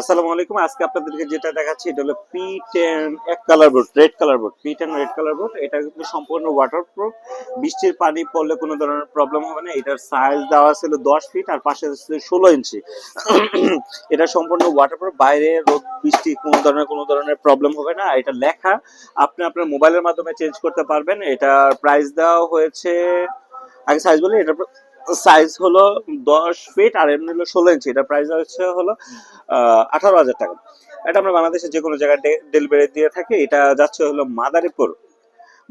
আসসালামু আলাইকুম। আজকে আপনাদেরকে যেটা দেখাচ্ছি এটা হলো P10 এক colour board, red colour board. P10 red colour board, এটা কিন্তু সম্পূর্ণ ওয়াটারপ্রুফ। বৃষ্টির পানি পড়লে কোনো ধরনের প্রবলেম হবে না। এটার সাইজ দেওয়া ছিল 10 ফিট আর পাশে ছিল 16 ইঞ্চি। এটা সম্পূর্ণ ওয়াটারপ্রুফ, বাইরে রোদ বৃষ্টি কোনো ধরনের প্রবলেম হবে না। এটা লেখা আপনি আপনার মোবাইলের মাধ্যমে চেঞ্জ করতে পারবেন। এটার প্রাইস দেওয়া হয়েছে, আগে সাইজ বলি, এটা সাইজ হলো 10 ফিট আর এমনি হলো 16 ইঞ্চি। এটা প্রাইস হচ্ছে হলো 18,000 টাকা। এটা আমরা বাংলাদেশের যে কোনো জায়গায় ডেলিভারি দিয়ে থাকি। এটা যাচ্ছে হলো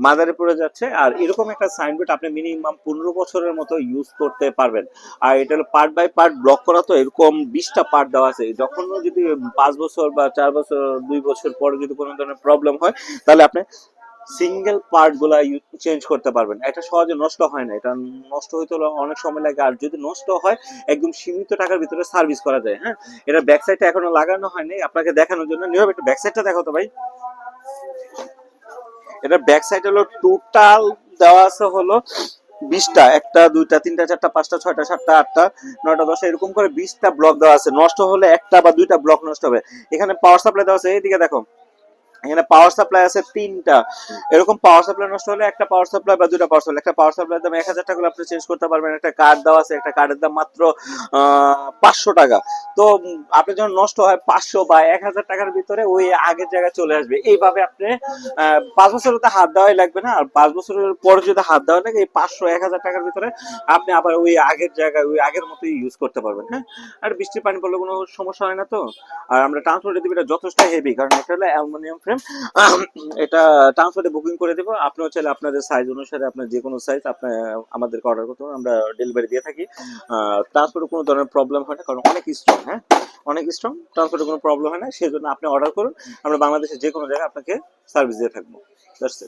মাদারীপুরে যাচ্ছে। আর এরকম একটা সাইনবোর্ড আপনি মিনিমাম 15 বছরের মতো ইউজ করতে পারবেন। আর এটা হলো পার্ট বাই পার্ট ব্লক করা, তো এরকম 20টা পার্ট দেওয়া আছে। যখন যদি 5 বছর বা 4 বছর 2 বছর পরে যদি কোনো ধরনের প্রবলেম হয়, তাহলে আপনি সিঙ্গেল পার্ট গুলা চেঞ্জ করতে পারবেন। এটা সহজে নষ্ট হয় না। এটা নষ্ট হইতে হলে অনেক সময় লাগে, আর যদি নষ্ট হয় একদম সীমিত টাকার ভিতরে সার্ভিস করা যায়। হ্যাঁ, এটা ব্যাক সাইডটা এখনো লাগানো হয়নি, আপনাকে দেখানোর জন্য নিয়ম একটু ব্যাক সাইডটা দেখো তো ভাই। এটা ব্যাক সাইড হলো টোটাল দেওয়া আছে হলো 20টা, একটা দুইটা তিনটা চারটা পাঁচটা ছয়টা সাতটা আটটা নয়টা দশটা এরকম করে 20টা ব্লক দেওয়া আছে। নষ্ট হলে একটা বা দুইটা ব্লক নষ্ট হবে। এখানে পাওয়ার সাপ্লাই দেওয়া আছে, এইদিকে দেখো এখানে পাওয়ার সাপ্লাই আছে 3টা। এরকম পাওয়ার সাপ্লাই নষ্ট হলে একটা পাওয়ার সাপ্লাই বা দুইটা পাওয়ার সাপ্লাই, একটা পাওয়ার সাপ্লাই দাম 1,000 টাকা আপনি চেঞ্জ করতে পারবেন। একটা কার্ড দেওয়া আছে, একটা কার্ডের দাম মাত্র 500 টাকা। তো আপনি যখন নষ্ট হয় 500 বা 1,000 টাকার ভিতরে ওই আগের জায়গায় চলে আসবে। এইভাবে আপনি 5 বছরের তো হাত দেওয়াই লাগবে না। আর 5 বছরের পরে যদি হাত দেওয়া লাগে, এই 500 1,000 টাকার ভিতরে আপনি আবার ওই আগের জায়গায় ওই আগের মতোই ইউজ করতে পারবেন। হ্যাঁ, আর বৃষ্টির পানি পড়লে কোনো সমস্যা হয় না তো। আর আমরা ট্রান্সপোর্টে দিব, এটা যথেষ্ট হেভি, কারণ এটা হলো অ্যালুমিনিয়াম ফ্রেম। এটা ট্রান্সপোর্টে বুকিং করে দেবো। আপনিও চাইলে আপনাদের সাইজ অনুসারে আপনার যে কোনো সাইজ আপনি আমাদেরকে অর্ডার করতে পারেন, আমরা ডেলিভারি দিয়ে থাকি। ট্রান্সপোর্টে কোনো ধরনের প্রবলেম হয় না, কারণ অনেক স্ট্রং। হ্যাঁ, অনেক স্ট্রং, ট্রান্সপোর্টে কোনো প্রবলেম হয় না। সেই জন্য আপনি অর্ডার করুন, আমরা বাংলাদেশের যে কোনো জায়গায় আপনাকে সার্ভিস দিয়ে থাকবো। That's it.